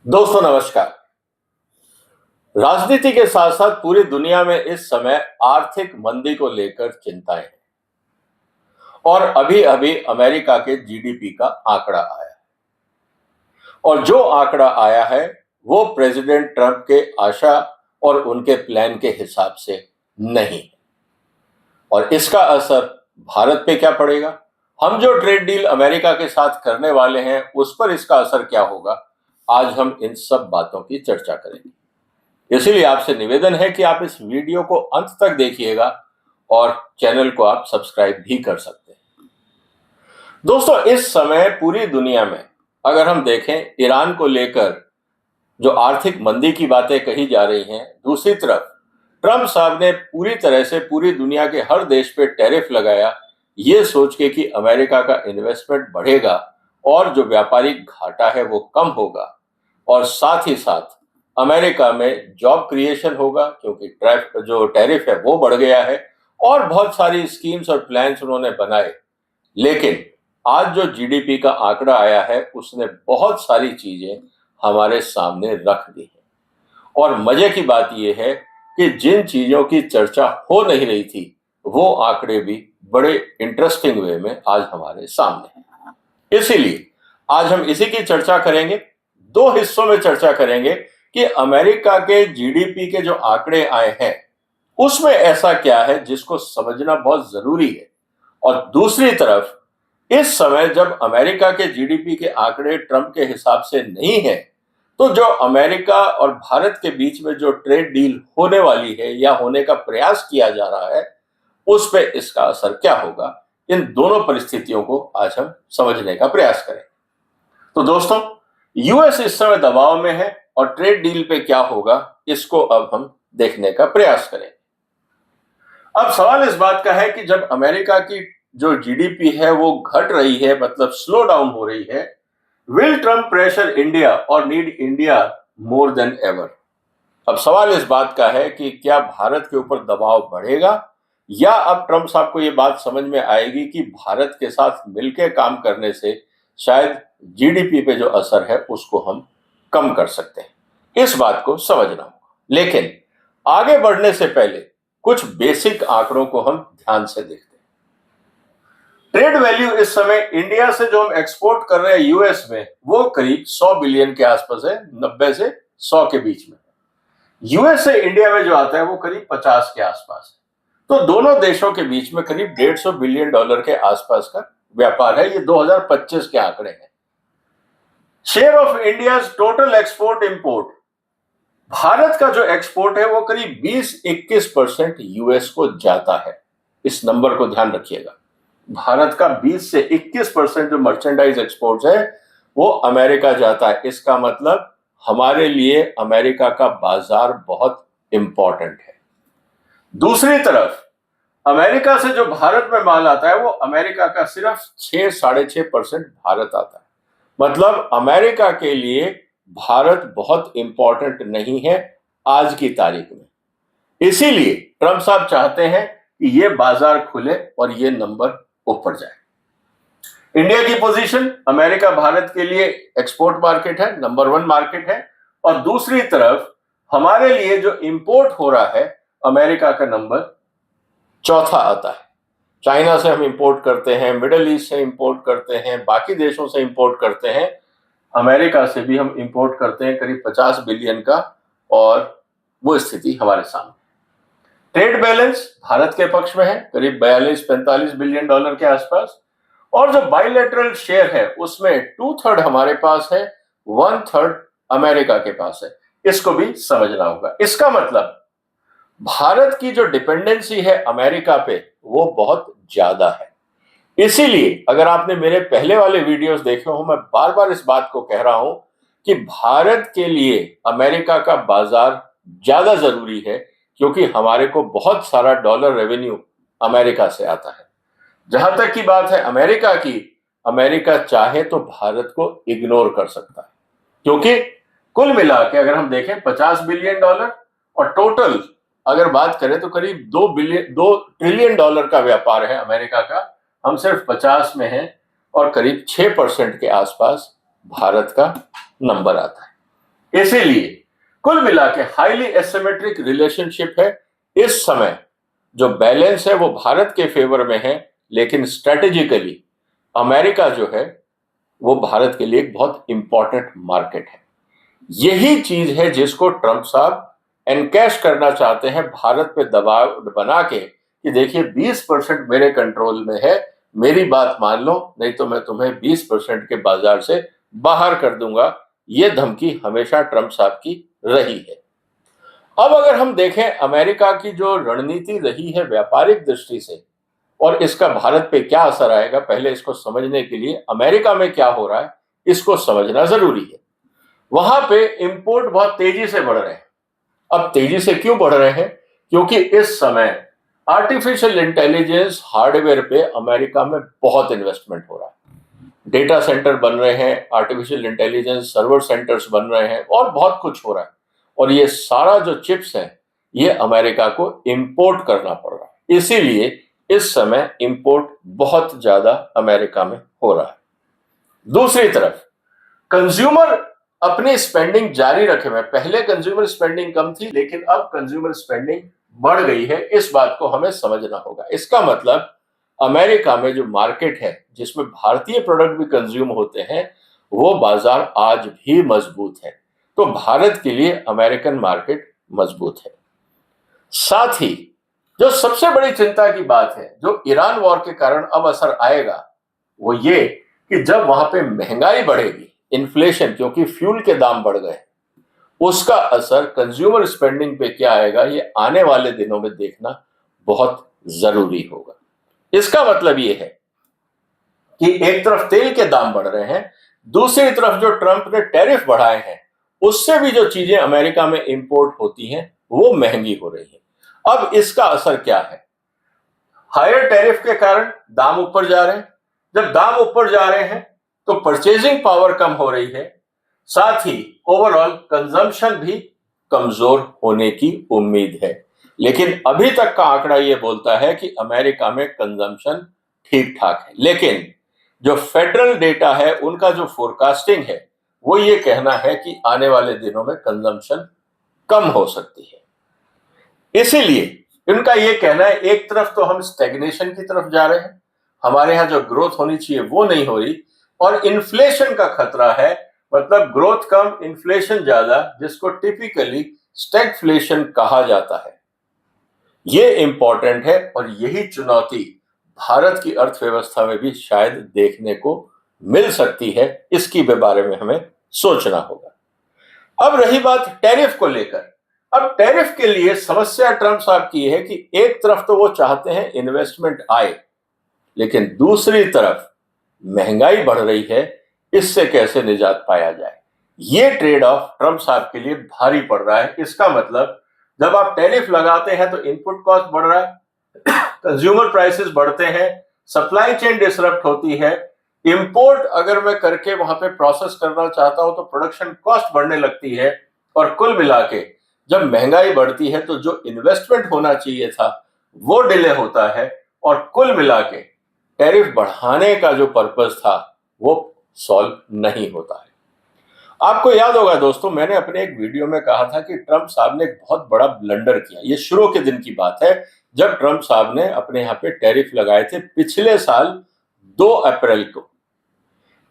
दोस्तों नमस्कार। राजनीति के साथ साथ पूरी दुनिया में इस समय आर्थिक मंदी को लेकर चिंताएं हैं और अभी अभी अमेरिका के जीडीपी का आंकड़ा आया और जो आंकड़ा आया है वो प्रेसिडेंट ट्रंप के आशा और उनके प्लान के हिसाब से नहीं। और इसका असर भारत पे क्या पड़ेगा, हम जो ट्रेड डील अमेरिका के साथ करने वाले हैं उस पर इसका असर क्या होगा, आज हम इन सब बातों की चर्चा करेंगे। इसीलिए आपसे निवेदन है कि आप इस वीडियो को अंत तक देखिएगा और चैनल को आप सब्सक्राइब भी कर सकते हैं। दोस्तों इस समय पूरी दुनिया में अगर हम देखें, ईरान को लेकर जो आर्थिक मंदी की बातें कही जा रही हैं, दूसरी तरफ ट्रंप साहब ने पूरी तरह से पूरी दुनिया के हर देश पे टैरिफ लगाया, ये सोच के कि अमेरिका का इन्वेस्टमेंट बढ़ेगा और जो व्यापारिक घाटा है वो कम होगा और साथ ही साथ अमेरिका में जॉब क्रिएशन होगा क्योंकि जो टैरिफ है वो बढ़ गया है और बहुत सारी स्कीम्स और प्लान्स उन्होंने बनाए। लेकिन आज जो जीडीपी का आंकड़ा आया है उसने बहुत सारी चीजें हमारे सामने रख दी है और मजे की बात यह है कि जिन चीजों की चर्चा हो नहीं रही थी वो आंकड़े भी बड़े इंटरेस्टिंग वे में आज हमारे सामने हैं। इसीलिए आज हम इसी की चर्चा करेंगे, दो हिस्सों में चर्चा करेंगे कि अमेरिका के जीडीपी के जो आंकड़े आए हैं उसमें ऐसा क्या है जिसको समझना बहुत जरूरी है, और दूसरी तरफ इस समय जब अमेरिका के जीडीपी के आंकड़े ट्रंप के हिसाब से नहीं है तो जो अमेरिका और भारत के बीच में जो ट्रेड डील होने वाली है या होने का प्रयास किया जा रहा है उस पे इसका असर क्या होगा, इन दोनों परिस्थितियों को आज हम समझने का प्रयास करें। तो दोस्तों यूएस इस समय दबाव में है और ट्रेड डील पे क्या होगा इसको अब हम देखने का प्रयास करें। अब सवाल इस बात का है कि जब अमेरिका की जो जीडीपी है वो घट रही है, मतलब स्लो डाउन हो रही है, विल ट्रम्प प्रेशर इंडिया और need India more than ever. अब सवाल इस बात का है कि क्या भारत के ऊपर दबाव बढ़ेगा या अब ट्रंप साहब को यह बात समझ में आएगी कि भारत के साथ मिलकर काम करने से शायद जीडीपी पे जो असर है उसको हम कम कर सकते हैं। इस बात को समझना होगा, लेकिन आगे बढ़ने से पहले कुछ बेसिक आंकड़ों को हम ध्यान से देखते हैं। ट्रेड वैल्यू इस समय इंडिया से जो हम एक्सपोर्ट कर रहे हैं यूएस में वो करीब 100 बिलियन के आसपास है, 90 से 100 के बीच में। यूएस से इंडिया में जो आता है वो करीब 50 के आसपास है। तो दोनों देशों के बीच में करीब $150 बिलियन के आसपास का व्यापार है। ये 2025 के आंकड़े हैं। Share of India total export import, Bharat का जो एक्सपोर्ट है वो करीब 20-21% यूएस को जाता है। इस नंबर को ध्यान रखिएगा, भारत का 20 से 21% जो मर्चेंडाइज एक्सपोर्ट्स है वो अमेरिका जाता है। इसका मतलब हमारे लिए अमेरिका का बाजार बहुत इंपॉर्टेंट है। दूसरी तरफ अमेरिका से जो भारत में माल आता है वो अमेरिका का सिर्फ 6-6.5% भारत आता है। मतलब अमेरिका के लिए भारत बहुत इंपॉर्टेंट नहीं है आज की तारीख में। इसीलिए ट्रंप साहब चाहते हैं कि ये बाजार खुले और ये नंबर ऊपर जाए। इंडिया की पोजीशन, अमेरिका भारत के लिए एक्सपोर्ट मार्केट है, नंबर 1 मार्केट है, और दूसरी तरफ हमारे लिए जो इंपोर्ट हो रहा है अमेरिका का नंबर 4था आता है। चाइना से हम इंपोर्ट करते हैं, मिडिल ईस्ट से इंपोर्ट करते हैं, बाकी देशों से इंपोर्ट करते हैं, अमेरिका से भी हम इंपोर्ट करते हैं करीब 50 बिलियन का, और वो स्थिति हमारे सामने। ट्रेड बैलेंस भारत के पक्ष में है, करीब 42-45 बिलियन डॉलर के आसपास, और जो बाइलेटरल शेयर है उसमें 2/3 हमारे पास है, 1/3 अमेरिका के पास है। इसको भी समझना होगा। इसका मतलब भारत की जो डिपेंडेंसी है अमेरिका पे वो बहुत ज्यादा है। इसीलिए अगर आपने मेरे पहले वाले वीडियोस देखे हो, मैं बार बार इस बात को कह रहा हूं कि भारत के लिए अमेरिका का बाजार ज्यादा जरूरी है, क्योंकि हमारे को बहुत सारा डॉलर रेवेन्यू अमेरिका से आता है। जहां तक की बात है अमेरिका की, अमेरिका चाहे तो भारत को इग्नोर कर सकता है, क्योंकि कुल मिला के अगर हम देखें 50 बिलियन डॉलर और टोटल अगर बात करें तो करीब 2 ट्रिलियन डॉलर का व्यापार है अमेरिका का। हम सिर्फ 50 में हैं और करीब 6% के आसपास भारत का नंबर आता है। इसीलिए कुल मिला के हाईली एसिमेट्रिक रिलेशनशिप है। इस समय जो बैलेंस है वो भारत के फेवर में है, लेकिन स्ट्रेटेजिकली अमेरिका जो है वो भारत के लिए एक बहुत इंपॉर्टेंट मार्केट है। यही चीज है जिसको ट्रंप साहब एनकैश करना चाहते हैं, भारत पे दबाव बना के कि देखिए 20% मेरे कंट्रोल में है, मेरी बात मान लो, नहीं तो मैं तुम्हें 20% के बाजार से बाहर कर दूंगा। ये धमकी हमेशा ट्रंप साहब की रही है। अब अगर हम देखें अमेरिका की जो रणनीति रही है व्यापारिक दृष्टि से और इसका भारत पे क्या असर आएगा, पहले इसको समझने के लिए अमेरिका में क्या हो रहा है इसको समझना जरूरी है। वहां पे इंपोर्ट बहुत तेजी से बढ़ रहे हैं। अब तेजी से क्यों बढ़ रहे हैं? क्योंकि इस समय आर्टिफिशियल इंटेलिजेंस हार्डवेयर पे अमेरिका में बहुत इन्वेस्टमेंट हो रहा है। डेटा सेंटर बन रहे हैं, आर्टिफिशियल इंटेलिजेंस सर्वर सेंटर्स बन रहे हैं और बहुत कुछ हो रहा है। और ये सारा जो चिप्स है ये अमेरिका को इंपोर्ट करना पड़ रहा है। इसीलिए इस समय इंपोर्ट बहुत ज्यादा अमेरिका में हो रहा है। दूसरी तरफ कंज्यूमर अपनी स्पेंडिंग जारी रखे हुए। पहले कंज्यूमर स्पेंडिंग कम थी, लेकिन अब कंज्यूमर स्पेंडिंग बढ़ गई है। इस बात को हमें समझना होगा। इसका मतलब अमेरिका में जो मार्केट है जिसमें भारतीय प्रोडक्ट भी कंज्यूम होते हैं वो बाजार आज भी मजबूत है। तो भारत के लिए अमेरिकन मार्केट मजबूत है। साथ ही जो सबसे बड़ी चिंता की बात है जो ईरान वॉर के कारण अब असर आएगा वो ये कि जब वहां पे महंगाई बढ़ेगी, इन्फ्लेशन, क्योंकि फ्यूल के दाम बढ़ गए, उसका असर कंज्यूमर स्पेंडिंग पे क्या आएगा ये आने वाले दिनों में देखना बहुत जरूरी होगा। इसका मतलब ये है कि एक तरफ तेल के दाम बढ़ रहे हैं, दूसरी तरफ जो ट्रंप ने टैरिफ बढ़ाए हैं उससे भी जो चीजें अमेरिका में इंपोर्ट होती हैं वो महंगी हो रही है। अब इसका असर क्या है? हायर टैरिफ के कारण दाम ऊपर जा रहे हैं। जब दाम ऊपर जा रहे हैं तो परचेजिंग पावर कम हो रही है, साथ ही ओवरऑल कंजम्पशन भी कमजोर होने की उम्मीद है। लेकिन अभी तक का आंकड़ा यह बोलता है कि अमेरिका में कंजम्पशन ठीक ठाक है, लेकिन जो फेडरल डेटा है उनका जो फोरकास्टिंग है वो ये कहना है कि आने वाले दिनों में कंजम्पशन कम हो सकती है। इसीलिए इनका ये कहना है एक तरफ तो हम स्टैग्नेशन की तरफ जा रहे हैं, हमारे यहाँ जो ग्रोथ होनी चाहिए वो नहीं हो रही, और इन्फ्लेशन का खतरा है, मतलब ग्रोथ कम इन्फ्लेशन ज्यादा, जिसको टिपिकली स्टैगफ्लेशन कहा जाता है। ये इंपॉर्टेंट है और यही चुनौती भारत की अर्थव्यवस्था में भी शायद देखने को मिल सकती है। इसकी बारे में हमें सोचना होगा। अब रही बात टैरिफ को लेकर। अब टैरिफ के लिए समस्या ट्रंप साहब की है कि एक तरफ तो वो चाहते हैं इन्वेस्टमेंट आए, लेकिन दूसरी तरफ महंगाई बढ़ रही है, इससे कैसे निजात पाया जाए। ये ट्रेड ऑफ ट्रंप साहब के लिए भारी पड़ रहा है। इसका मतलब जब आप टैरिफ लगाते हैं तो इनपुट कॉस्ट बढ़ रहा है, कंज्यूमर प्राइसेस बढ़ते हैं, सप्लाई चेन डिसरप्ट होती है, इंपोर्ट अगर मैं करके वहां पे प्रोसेस करना चाहता हूं तो प्रोडक्शन कॉस्ट बढ़ने लगती है, और कुल मिला के जब महंगाई बढ़ती है तो जो इन्वेस्टमेंट होना चाहिए था वो डिले होता है, और कुल मिला के टैरिफ बढ़ाने का जो पर्पस था वो सॉल्व नहीं होता है। आपको याद होगा दोस्तों, मैंने अपने एक वीडियो में कहा था कि ट्रंप साहब ने एक बहुत बड़ा ब्लंडर किया। ये शुरू के दिन की बात है जब ट्रंप साहब ने अपने यहाँ पे टैरिफ लगाए थे पिछले साल 2 अप्रैल को।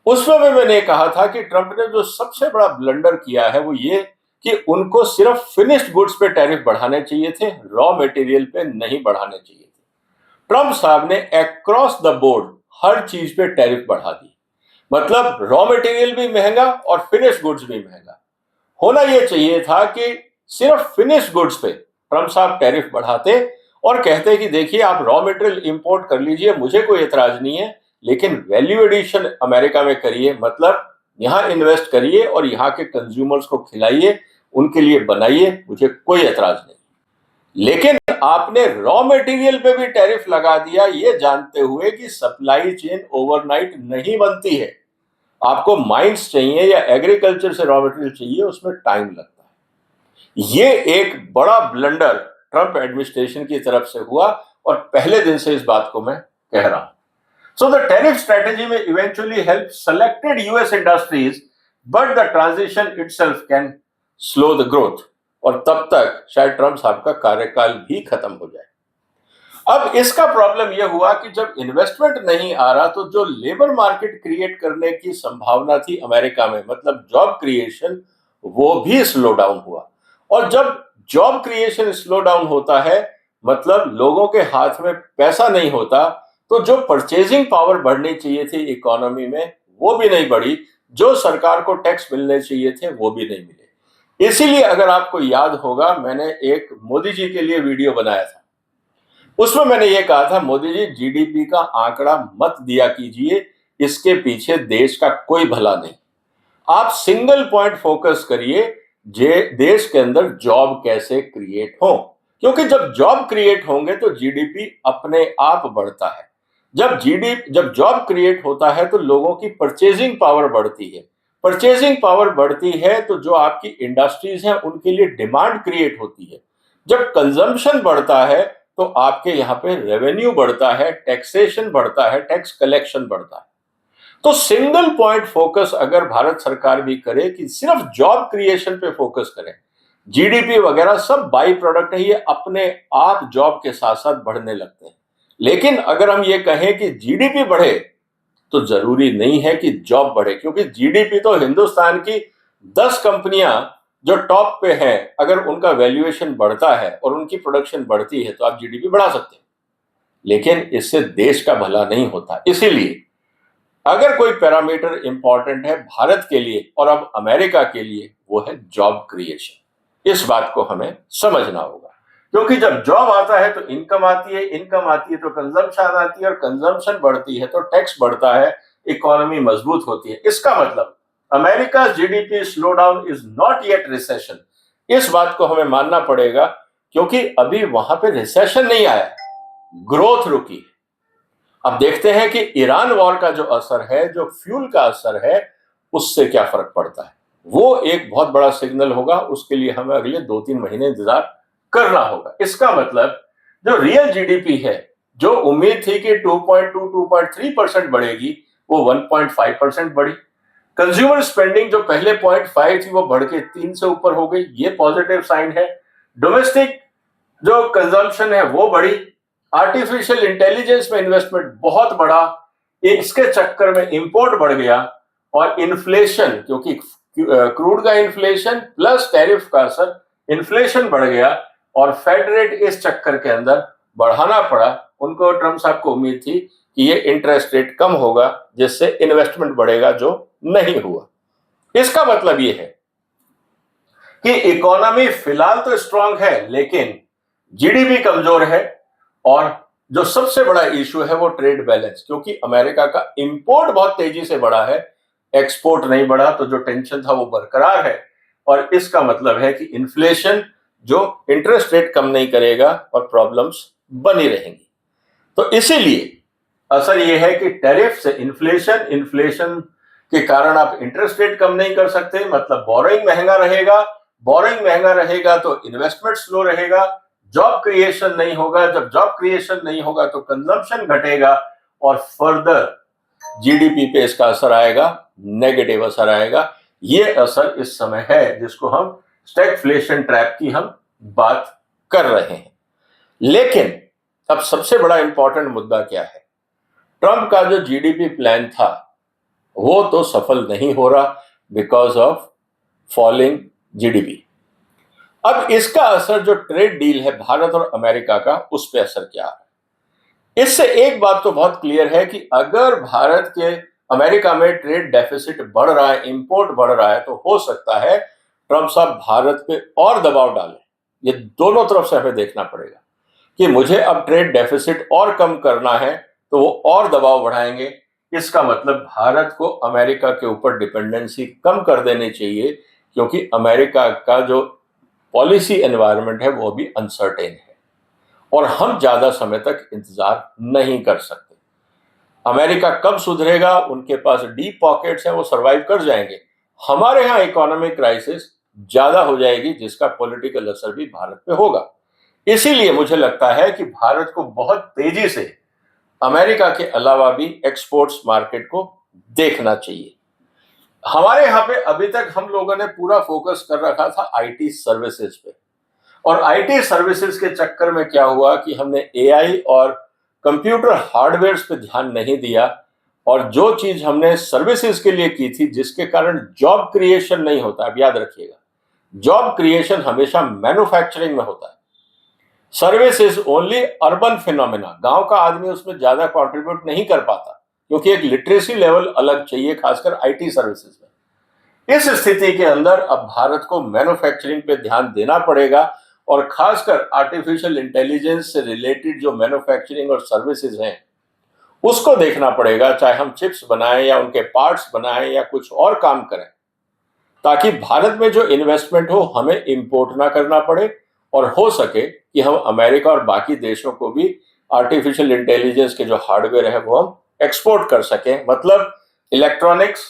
उसमें भी मैंने कहा था कि ट्रंप ने जो सबसे बड़ा ब्लंडर किया है वो ये कि उनको सिर्फ फिनिश्ड गुड्स पे टैरिफ बढ़ाने चाहिए थे, रॉ मटेरियल पे नहीं बढ़ाने चाहिए थे। ट्रंप साहब ने अक्रॉस द बोर्ड हर चीज पे टैरिफ बढ़ा दी, मतलब रॉ मटेरियल भी महंगा और फिनिश गुड्स भी महंगा। होना यह चाहिए था कि सिर्फ फिनिश गुड्स पे ट्रंप साहब टैरिफ बढ़ाते और कहते कि देखिए आप रॉ मटेरियल इंपोर्ट कर लीजिए, मुझे कोई एतराज नहीं है, लेकिन वैल्यू एडिशन अमेरिका में करिए, मतलब यहां इन्वेस्ट करिए और यहाँ के कंज्यूमर्स को खिलाइए, उनके लिए बनाइए, मुझे कोई एतराज नहीं। लेकिन आपने रॉ मटेरियल पे भी टैरिफ लगा दिया, ये जानते हुए कि सप्लाई चेन ओवरनाइट नहीं बनती है। आपको माइंस चाहिए या एग्रीकल्चर से रॉ मटेरियल चाहिए, उसमें टाइम लगता है। ये एक बड़ा ब्लंडर ट्रंप एडमिनिस्ट्रेशन की तरफ से हुआ और पहले दिन से इस बात को मैं कह रहा हूं। So the tariff strategy may eventually help selected US industries, but the transition itself can slow the growth, और तब तक शायद ट्रम्प साहब का कार्यकाल भी खत्म हो जाए। अब इसका प्रॉब्लम यह हुआ कि जब इन्वेस्टमेंट नहीं आ रहा तो जो लेबर मार्केट क्रिएट करने की संभावना थी अमेरिका में, मतलब जॉब क्रिएशन, वो भी स्लो डाउन हुआ। और जब जॉब क्रिएशन स्लो डाउन होता है, मतलब लोगों के हाथ में पैसा नहीं होता, तो जो परचेजिंग पावर बढ़नी चाहिए थी इकोनॉमी में वो भी नहीं बढ़ी, जो सरकार को टैक्स मिलने चाहिए थे वो भी नहीं मिले। इसीलिए अगर आपको याद होगा, मैंने एक मोदी जी के लिए वीडियो बनाया था, उसमें मैंने ये कहा था, मोदी जी जीडीपी का आंकड़ा मत दिया कीजिए, इसके पीछे देश का कोई भला नहीं। आप सिंगल पॉइंट फोकस करिए, देश के अंदर जॉब कैसे क्रिएट हो, क्योंकि जब जॉब क्रिएट होंगे तो जीडीपी अपने आप बढ़ता है। जब जॉब क्रिएट होता है तो लोगों की परचेजिंग पावर बढ़ती है। परचेजिंग पावर बढ़ती है तो जो आपकी इंडस्ट्रीज हैं उनके लिए डिमांड क्रिएट होती है। जब कंजम्पशन बढ़ता है तो आपके यहाँ पे रेवेन्यू बढ़ता है, टैक्सेशन बढ़ता है, टैक्स कलेक्शन बढ़ता है। तो सिंगल पॉइंट फोकस अगर भारत सरकार भी करे कि सिर्फ जॉब क्रिएशन पे फोकस करें, जीडीपी वगैरह सब बाई प्रोडक्ट है, ये अपने आप जॉब के साथ साथ बढ़ने लगते हैं। लेकिन अगर हम ये कहें कि जीडीपी बढ़े, तो जरूरी नहीं है कि जॉब बढ़े, क्योंकि जीडीपी तो हिंदुस्तान की 10 कंपनियां जो टॉप पे हैं, अगर उनका वैल्यूएशन बढ़ता है और उनकी प्रोडक्शन बढ़ती है तो आप जीडीपी बढ़ा सकते हैं, लेकिन इससे देश का भला नहीं होता। इसीलिए अगर कोई पैरामीटर इंपॉर्टेंट है भारत के लिए और अब अमेरिका के लिए, वो है जॉब क्रिएशन। इस बात को हमें समझना होगा, क्योंकि जब जॉब आता है तो इनकम आती है, इनकम आती है तो कंजम्पशन आती है, और कंजम्पशन बढ़ती है तो टैक्स बढ़ता है, इकोनॉमी मजबूत होती है। इसका मतलब America GDP slow down is not yet recession. इस बात को हमें मानना पड़ेगा, क्योंकि अभी वहां पे रिसेशन नहीं आया, ग्रोथ रुकी। अब देखते हैं कि ईरान वॉर का जो असर है, जो फ्यूल का असर है, उससे क्या फर्क पड़ता है। वो एक बहुत बड़ा सिग्नल होगा, उसके लिए हमें अगले 2-3 महीने इंतजार करना होगा। इसका मतलब जो रियल जीडीपी है, जो उम्मीद थी कि 2.2-2.3% बढ़ेगी, वो 1.5% बढ़ी। कंज्यूमर स्पेंडिंग जो पहले 0.5 थी वो बढ़ के 3 से ऊपर हो गई, ये पॉजिटिव साइन है। डोमेस्टिक जो कंजम्पशन है वो बढ़ी। आर्टिफिशियल इंटेलिजेंस में इन्वेस्टमेंट बहुत बढ़ा, इसके चक्कर में इंपोर्ट बढ़ गया। और इन्फ्लेशन, क्योंकि क्रूड का इन्फ्लेशन प्लस टैरिफ का असर, इन्फ्लेशन बढ़ गया और फेड रेट इस चक्कर के अंदर बढ़ाना पड़ा। उनको, ट्रम्प साहब को उम्मीद थी कि ये इंटरेस्ट रेट कम होगा जिससे इन्वेस्टमेंट बढ़ेगा, जो नहीं हुआ। इसका मतलब ये है कि इकोनॉमी फिलहाल तो स्ट्रांग है, लेकिन जीडीपी कमजोर है। और जो सबसे बड़ा इशू है वो ट्रेड बैलेंस, क्योंकि अमेरिका का इंपोर्ट बहुत तेजी से बढ़ा है, एक्सपोर्ट नहीं बढ़ा, तो जो टेंशन था वो बरकरार है। और इसका मतलब है कि इन्फ्लेशन, जो इंटरेस्ट रेट कम नहीं करेगा और प्रॉब्लम्स बनी रहेंगी। तो इसीलिए असर यह है कि टैरिफ से इन्फ्लेशन, इन्फ्लेशन के कारण आप इंटरेस्ट रेट कम नहीं कर सकते, मतलब बोरोइंग महंगा रहेगा। बोरोइंग महंगा रहेगा तो इन्वेस्टमेंट स्लो रहेगा, जॉब क्रिएशन नहीं होगा। जब जॉब क्रिएशन नहीं होगा तो कंजम्पशन घटेगा और फर्दर जीडीपी पे इसका असर आएगा, नेगेटिव असर आएगा। ये असर इस समय है जिसको हम स्टैगफ्लेशन ट्रैप की हम बात कर रहे हैं। लेकिन अब सबसे बड़ा इंपॉर्टेंट मुद्दा क्या है? ट्रंप का जो जीडीपी प्लान था वो तो सफल नहीं हो रहा बिकॉज ऑफ फॉलिंग जीडीपी। अब इसका असर, जो ट्रेड डील है भारत और अमेरिका का, उस पर असर क्या है? इससे एक बात तो बहुत क्लियर है कि अगर भारत के अमेरिका में ट्रेड डेफिसिट बढ़ रहा है, इंपोर्ट बढ़ रहा है, तो हो सकता है ट्रंप साहब भारत पे और दबाव डालें। ये दोनों तरफ से हमें देखना पड़ेगा कि मुझे अब ट्रेड डेफिसिट और कम करना है, तो वो और दबाव बढ़ाएंगे। इसका मतलब भारत को अमेरिका के ऊपर डिपेंडेंसी कम कर देनी चाहिए, क्योंकि अमेरिका का जो पॉलिसी एनवायरनमेंट है वो भी अनसर्टेन है और हम ज्यादा समय तक इंतजार नहीं कर सकते। अमेरिका कब सुधरेगा? उनके पास डीप पॉकेट्स हैं, वो सरवाइव कर जाएंगे। हमारे यहाँ इकोनॉमिक क्राइसिस ज्यादा हो जाएगी, जिसका पॉलिटिकल असर भी भारत पे होगा। इसीलिए मुझे लगता है कि भारत को बहुत तेजी से अमेरिका के अलावा भी एक्सपोर्ट्स मार्केट को देखना चाहिए। हमारे यहाँ पे अभी तक हम लोगों ने पूरा फोकस कर रखा था आईटी सर्विसेज पे, और आईटी सर्विसेज के चक्कर में क्या हुआ कि हमने एआई और कंप्यूटर हार्डवेयर पे ध्यान नहीं दिया, और जो चीज हमने सर्विसेज के लिए की थी जिसके कारण जॉब क्रिएशन नहीं होता। अब याद रखिएगा, जॉब क्रिएशन हमेशा मैन्युफैक्चरिंग में होता है। Service is only urban phenomena, गांव का आदमी उसमें ज्यादा कंट्रीब्यूट नहीं कर पाता क्योंकि एक लिटरेसी लेवल अलग चाहिए, खासकर आईटी सर्विसेज में। इस स्थिति के अंदर अब भारत को मैन्युफैक्चरिंग पे ध्यान देना पड़ेगा, और खासकर आर्टिफिशियल इंटेलिजेंस से रिलेटेड जो मैन्युफैक्चरिंग और सर्विसेज हैं उसको देखना पड़ेगा, चाहे हम चिप्स बनाएं या उनके पार्ट्स बनाएं या कुछ और काम करें, ताकि भारत में जो इन्वेस्टमेंट हो हमें इंपोर्ट ना करना पड़े, और हो सके कि हम अमेरिका और बाकी देशों को भी आर्टिफिशियल इंटेलिजेंस के जो हार्डवेयर है वो हम एक्सपोर्ट कर सकें। मतलब electronics,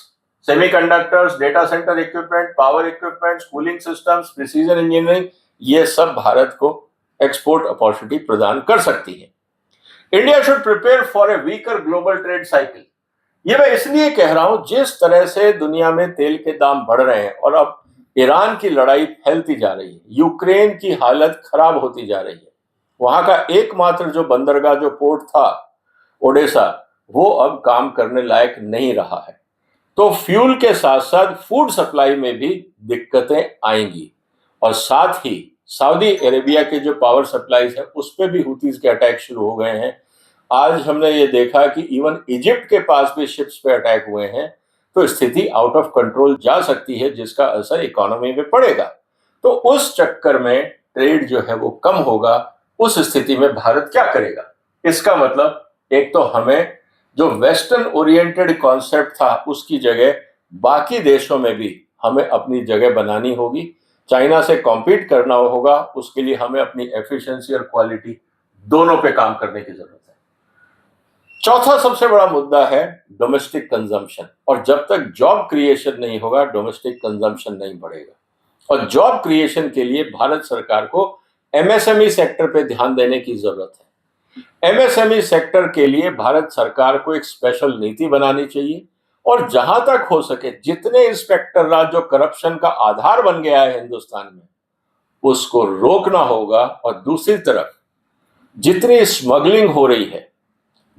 semiconductors, data centre equipment, power equipment, cooling systems, precision engineering, ये सब भारत को एक्सपोर्ट अपॉर्चुनिटी प्रदान कर सकती है। India should prepare for a weaker global trade cycle. ये मैं इसलिए कह रहा हूं, जिस तरह से दुनिया में तेल के दाम बढ़ रहे हैं और अब ईरान की लड़ाई फैलती जा रही है, यूक्रेन की हालत खराब होती जा रही है, वहां का एकमात्र जो बंदरगाह, जो पोर्ट था ओडेसा, वो अब काम करने लायक नहीं रहा है। तो फ्यूल के साथ साथ फूड सप्लाई में भी दिक्कतें आएंगी, और साथ ही सऊदी अरेबिया के जो पावर सप्लाईज है उस पर भी हुतीज के अटैक शुरू हो गए हैं। आज हमने ये देखा कि इवन इजिप्ट के पास भी शिप्स पे अटैक हुए हैं। तो स्थिति आउट ऑफ कंट्रोल जा सकती है, जिसका असर इकोनॉमी में पड़ेगा। तो उस चक्कर में ट्रेड जो है वो कम होगा। उस स्थिति में भारत क्या करेगा? इसका मतलब एक तो हमें जो वेस्टर्न ओरिएंटेड कॉन्सेप्ट था उसकी जगह बाकी देशों में भी हमें अपनी जगह बनानी होगी। चाइना से कॉम्पीट करना होगा, उसके लिए हमें अपनी एफिशिएंसी और क्वालिटी दोनों पे काम करने की जरूरत है। चौथा सबसे बड़ा मुद्दा है डोमेस्टिक कंजम्पशन, और जब तक जॉब क्रिएशन नहीं होगा डोमेस्टिक कंजम्पशन नहीं बढ़ेगा। और जॉब क्रिएशन के लिए भारत सरकार को एमएसएमई सेक्टर पे ध्यान देने की जरूरत है। एमएसएमई सेक्टर के लिए भारत सरकार को एक स्पेशल नीति बनानी चाहिए, और जहां तक हो सके जितने इंस्पेक्टर राज जो करप्शन का आधार बन गया है हिंदुस्तान में, उसको रोकना होगा। और दूसरी तरफ जितनी स्मगलिंग हो रही है,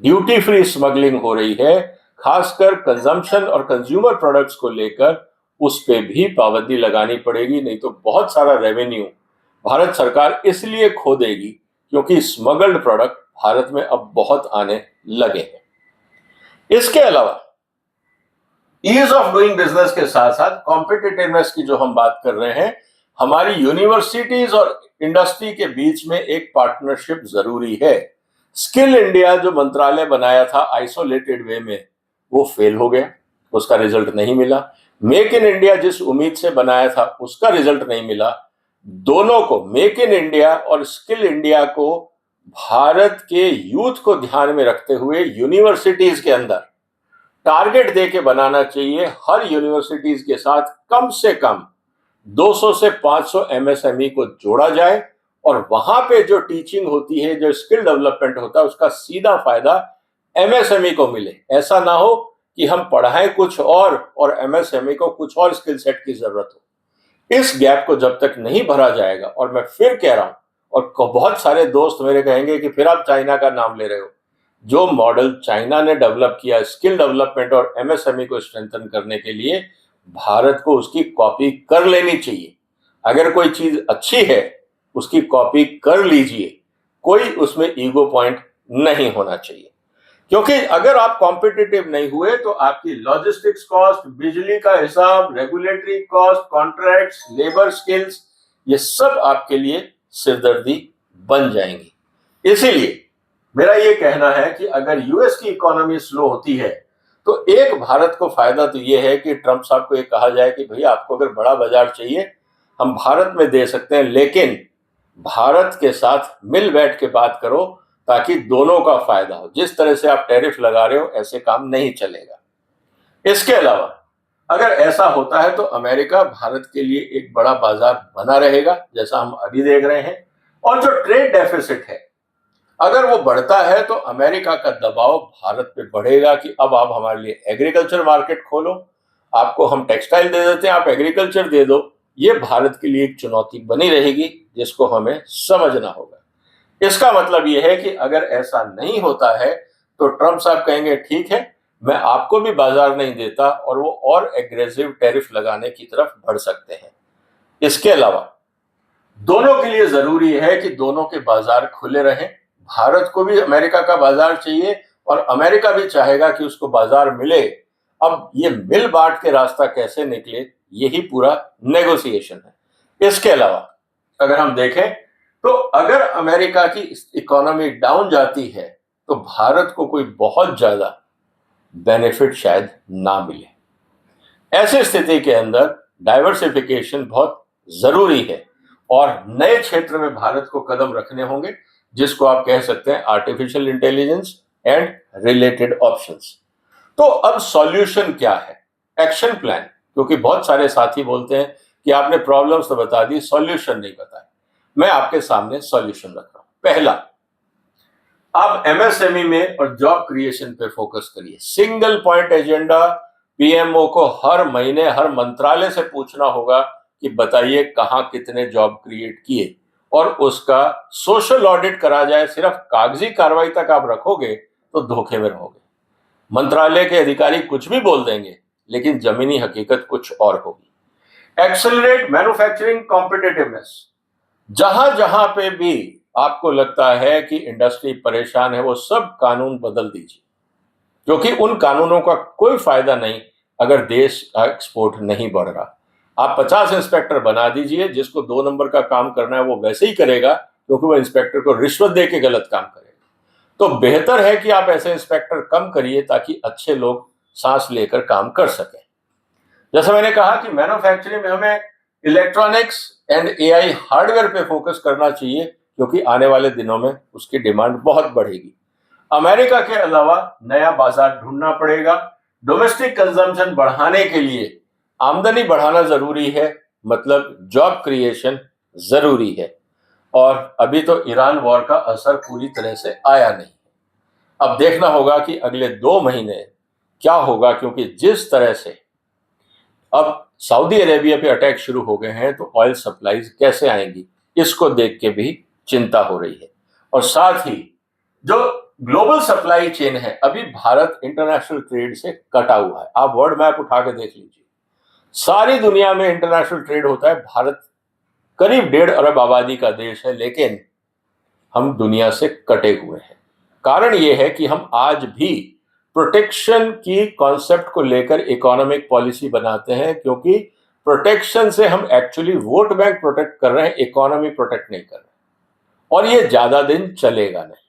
ड्यूटी फ्री स्मगलिंग हो रही है, खासकर कंजम्पशन और कंज्यूमर प्रोडक्ट्स को लेकर, उस पे भी पाबंदी लगानी पड़ेगी। नहीं तो बहुत सारा रेवेन्यू भारत सरकार इसलिए खो देगी क्योंकि स्मगल्ड प्रोडक्ट भारत में अब बहुत आने लगे हैं। इसके अलावा ईज ऑफ डूइंग बिजनेस के साथ साथ कॉम्पिटिटिवनेस की जो हम बात कर रहे हैं, हमारी यूनिवर्सिटीज और इंडस्ट्री के बीच में एक पार्टनरशिप जरूरी है। स्किल इंडिया जो मंत्रालय बनाया था आइसोलेटेड वे में, वो फेल हो गया, उसका रिजल्ट नहीं मिला। मेक इन इंडिया जिस उम्मीद से बनाया था उसका रिजल्ट नहीं मिला। दोनों को, मेक इन इंडिया और स्किल इंडिया को, भारत के यूथ को ध्यान में रखते हुए यूनिवर्सिटीज के अंदर टारगेट दे के बनाना चाहिए। हर यूनिवर्सिटीज के साथ कम से कम 200 से 500 एमएसएमई को जोड़ा जाए, और वहां पे जो टीचिंग होती है, जो स्किल डेवलपमेंट होता है, उसका सीधा फायदा एमएसएमई को मिले। ऐसा ना हो कि हम पढ़ाएं कुछ और एमएसएमई को कुछ और स्किल सेट की जरूरत हो। इस गैप को जब तक नहीं भरा जाएगा, और मैं फिर कह रहा हूं, और बहुत सारे दोस्त मेरे कहेंगे कि फिर आप चाइना का नाम ले रहे हो, जो मॉडल चाइना ने डेवलप किया स्किल डेवलपमेंट और एमएसएमई को स्ट्रेंथन करने के लिए, भारत को उसकी कॉपी कर लेनी चाहिए। अगर कोई चीज अच्छी है उसकी कॉपी कर लीजिए, कोई उसमें ईगो पॉइंट नहीं होना चाहिए। क्योंकि अगर आप कॉम्पिटिटिव नहीं हुए तो आपकी लॉजिस्टिक्स कॉस्ट, बिजली का हिसाब, regulatory cost, contracts, labour skills, ये सब आपके लिए सिरदर्दी बन जाएंगी। इसीलिए मेरा ये कहना है कि अगर यूएस की इकोनॉमी स्लो होती है तो एक भारत को फायदा तो ये है कि ट्रंप साहब को ये कहा जाए कि भैया आपको अगर बड़ा बाजार चाहिए हम भारत में दे सकते हैं, लेकिन भारत के साथ मिल बैठ के बात करो ताकि दोनों का फायदा हो। जिस तरह से आप टैरिफ लगा रहे हो ऐसे काम नहीं चलेगा। इसके अलावा अगर ऐसा होता है तो अमेरिका भारत के लिए एक बड़ा बाजार बना रहेगा, जैसा हम अभी देख रहे हैं। और जो ट्रेड डेफिसिट है, अगर वो बढ़ता है तो अमेरिका का दबाव भारत पे बढ़ेगा कि अब आप हमारे लिए एग्रीकल्चर मार्केट खोलो, आपको हम टेक्सटाइल दे देते हैं, आप एग्रीकल्चर दे दो। ये भारत के लिए एक चुनौती बनी रहेगी जिसको हमें समझना होगा। इसका मतलब ये है कि अगर ऐसा नहीं होता है तो ट्रंप साहब कहेंगे ठीक है, मैं आपको भी बाजार नहीं देता, और वो और एग्रेसिव टैरिफ लगाने की तरफ बढ़ सकते हैं। इसके अलावा दोनों के लिए जरूरी है कि दोनों के बाजार खुले रहें। भारत को भी अमेरिका का बाजार चाहिए और अमेरिका भी चाहेगा कि उसको बाजार मिले। अब ये मिल बांट के रास्ता कैसे निकले, यही पूरा नेगोशिएशन है। इसके अलावा अगर हम देखें तो अगर अमेरिका की इकोनॉमी डाउन जाती है तो भारत को कोई बहुत ज्यादा बेनिफिट शायद ना मिले। ऐसी स्थिति के अंदर डाइवर्सिफिकेशन बहुत जरूरी है और नए क्षेत्र में भारत को कदम रखने होंगे, जिसको आप कह सकते हैं artificial intelligence and related options. तो अब सॉल्यूशन क्या है, एक्शन प्लान, क्योंकि बहुत सारे साथी बोलते हैं कि आपने प्रॉब्लम्स तो बता दी, सॉल्यूशन नहीं बताया। मैं आपके सामने सॉल्यूशन रख रहा हूं। पहला, आप एमएसएमई में और जॉब क्रिएशन पे फोकस करिए। सिंगल पॉइंट एजेंडा पीएमओ को हर महीने हर मंत्रालय से पूछना होगा कि बताइए कहां कितने जॉब क्रिएट किए, और उसका सोशल ऑडिट करा जाए। सिर्फ कागजी कार्रवाई तक आप रखोगे तो धोखे में रहोगे। मंत्रालय के अधिकारी कुछ भी बोल देंगे लेकिन जमीनी हकीकत कुछ और होगी। Accelerate manufacturing competitiveness. जहां जहां पे भी आपको लगता है कि इंडस्ट्री परेशान है, वो सब कानून बदल दीजिए, क्योंकि उन कानूनों का कोई फायदा नहीं अगर देश का एक्सपोर्ट नहीं बढ़ रहा। आप 50 इंस्पेक्टर बना दीजिए, जिसको 2 नंबर का काम करना है वो वैसे ही करेगा, क्योंकि वो इंस्पेक्टर को रिश्वत दे के गलत काम करेगा। तो बेहतर है कि आप ऐसे इंस्पेक्टर कम करिए ताकि अच्छे लोग सांस लेकर काम कर सकें। जैसा मैंने कहा कि मैन्युफैक्चरिंग में हमें इलेक्ट्रॉनिक्स एंड एआई हार्डवेयर पे फोकस करना चाहिए, क्योंकि आने वाले दिनों में उसकी डिमांड बहुत बढ़ेगी। अमेरिका के अलावा नया बाजार ढूंढना पड़ेगा। डोमेस्टिक कंजम्पशन बढ़ाने के लिए आमदनी बढ़ाना जरूरी है, मतलब जॉब क्रिएशन जरूरी है। और अभी तो ईरान वॉर का असर पूरी तरह से आया नहीं। अब देखना होगा कि अगले 2 महीने क्या होगा, क्योंकि जिस तरह से अब सऊदी अरेबिया पे अटैक शुरू हो गए हैं तो ऑयल सप्लाईज कैसे आएंगी, इसको देख के भी चिंता हो रही है। और साथ ही जो ग्लोबल सप्लाई चेन है, अभी भारत इंटरनेशनल ट्रेड से कटा हुआ है। आप वर्ल्ड मैप उठा के देख लीजिए, सारी दुनिया में इंटरनेशनल ट्रेड होता है। भारत करीब 1.5 अरब आबादी का देश है, लेकिन हम दुनिया से कटे हुए हैं। कारण यह है कि हम आज भी प्रोटेक्शन की कॉन्सेप्ट को लेकर इकोनॉमिक पॉलिसी बनाते हैं, क्योंकि प्रोटेक्शन से हम एक्चुअली वोट बैंक प्रोटेक्ट कर रहे हैं, इकोनॉमी प्रोटेक्ट नहीं कर रहे। और ये ज्यादा दिन चलेगा नहीं,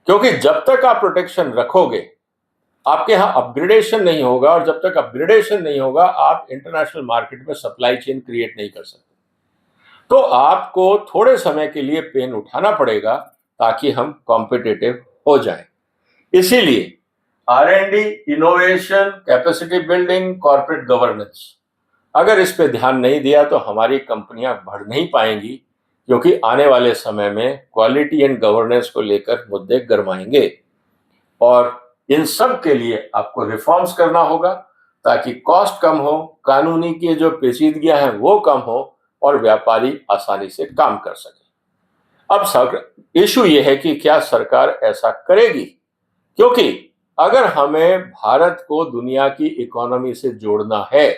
क्योंकि जब तक आप प्रोटेक्शन रखोगे आपके यहां अपग्रेडेशन नहीं होगा, और जब तक अपग्रेडेशन नहीं होगा आप इंटरनेशनल मार्केट में सप्लाई चेन क्रिएट नहीं कर सकते। तो आपको थोड़े समय के लिए पेन उठाना पड़ेगा ताकि हम कॉम्पिटिटिव हो जाएं। इसीलिए R&D, innovation, capacity building, corporate governance, अगर इस पे ध्यान नहीं दिया तो हमारी कंपनियां बढ़ नहीं पाएंगी, क्योंकि आने वाले समय में क्वालिटी एंड गवर्नेंस को लेकर मुद्दे गरमाएंगे। और इन सब के लिए आपको रिफॉर्म्स करना होगा ताकि कॉस्ट कम हो, कानूनी की जो पेचीदगियां हैं वो कम हो, और व्यापारी आसानी से काम कर सके। अब इशू ये है कि क्या सरकार ऐसा करेगी, क्योंकि अगर हमें भारत को दुनिया की इकोनॉमी से जोड़ना है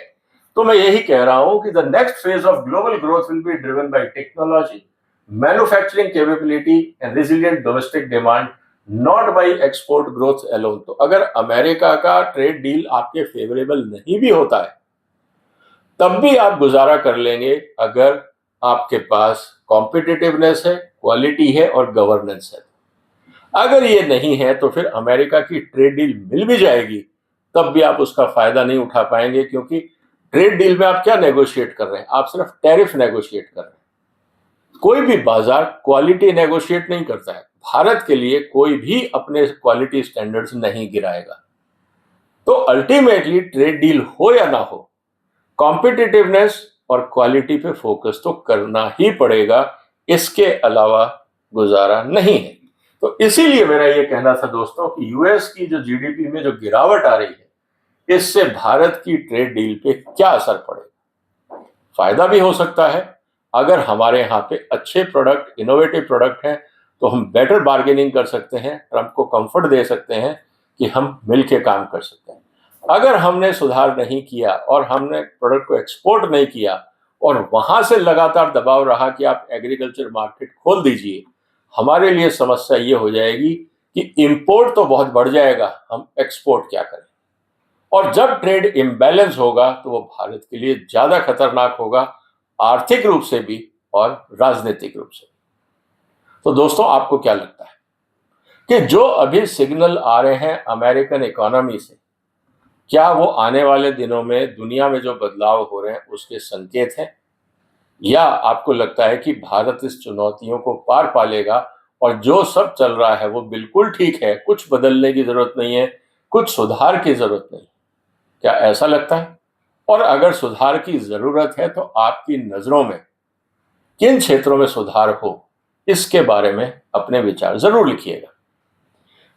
तो मैं यही कह रहा हूं कि the next phase of global growth will be driven by technology, manufacturing capability and resilient domestic demand, not by export growth alone. तो अगर अमेरिका का ट्रेड डील आपके फेवरेबल नहीं भी होता है तब भी आप गुजारा कर लेंगे, अगर आपके पास कॉम्पिटिटिवनेस है, क्वालिटी है और गवर्नेंस है। अगर ये नहीं है तो फिर अमेरिका की ट्रेड डील मिल भी जाएगी तब भी आप उसका फायदा नहीं उठा पाएंगे, क्योंकि ट्रेड डील में आप क्या नेगोशिएट कर रहे हैं, आप सिर्फ टैरिफ नेगोशिएट कर रहे हैं। कोई भी बाजार क्वालिटी नेगोशिएट नहीं करता है। भारत के लिए कोई भी अपने क्वालिटी स्टैंडर्ड्स नहीं गिराएगा। तो अल्टीमेटली ट्रेड डील हो या ना हो, कॉम्पिटिटिवनेस और क्वालिटी पे फोकस तो करना ही पड़ेगा, इसके अलावा गुजारा नहीं है। तो इसीलिए मेरा ये कहना था दोस्तों कि यूएस की जो जीडीपी में जो गिरावट आ रही है, इससे भारत की ट्रेड डील पे क्या असर पड़ेगा। फायदा भी हो सकता है, अगर हमारे यहाँ पे अच्छे प्रोडक्ट, इनोवेटिव प्रोडक्ट हैं तो हम बेटर बार्गेनिंग कर सकते हैं, ट्रंप को कंफर्ट दे सकते हैं कि हम मिलके काम कर सकते हैं। अगर हमने सुधार नहीं किया और हमने प्रोडक्ट को एक्सपोर्ट नहीं किया और वहां से लगातार दबाव रहा कि आप एग्रीकल्चर मार्केट खोल दीजिए, हमारे लिए समस्या ये हो जाएगी कि इंपोर्ट तो बहुत बढ़ जाएगा, हम एक्सपोर्ट क्या करें। और जब ट्रेड इम्बैलेंस होगा तो वो भारत के लिए ज्यादा खतरनाक होगा, आर्थिक रूप से भी और राजनीतिक रूप से। तो दोस्तों, आपको क्या लगता है कि जो अभी सिग्नल आ रहे हैं अमेरिकन इकोनॉमी से, क्या वो आने वाले दिनों में दुनिया में जो बदलाव हो रहे हैं उसके संकेत हैं, या आपको लगता है कि भारत इस चुनौतियों को पार पा लेगा और जो सब चल रहा है वो बिल्कुल ठीक है, कुछ बदलने की जरूरत नहीं है, कुछ सुधार की जरूरत नहीं? क्या ऐसा लगता है? और अगर सुधार की जरूरत है तो आपकी नजरों में किन क्षेत्रों में सुधार हो, इसके बारे में अपने विचार जरूर लिखिएगा।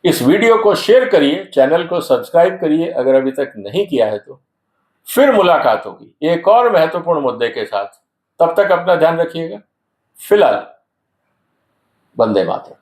इस वीडियो को शेयर करिए, चैनल को सब्सक्राइब करिए अगर अभी तक नहीं किया है तो। फिर मुलाकात होगी एक और महत्वपूर्ण मुद्दे के साथ। तब तक अपना ध्यान रखिएगा। फिलहाल वंदे मातरम।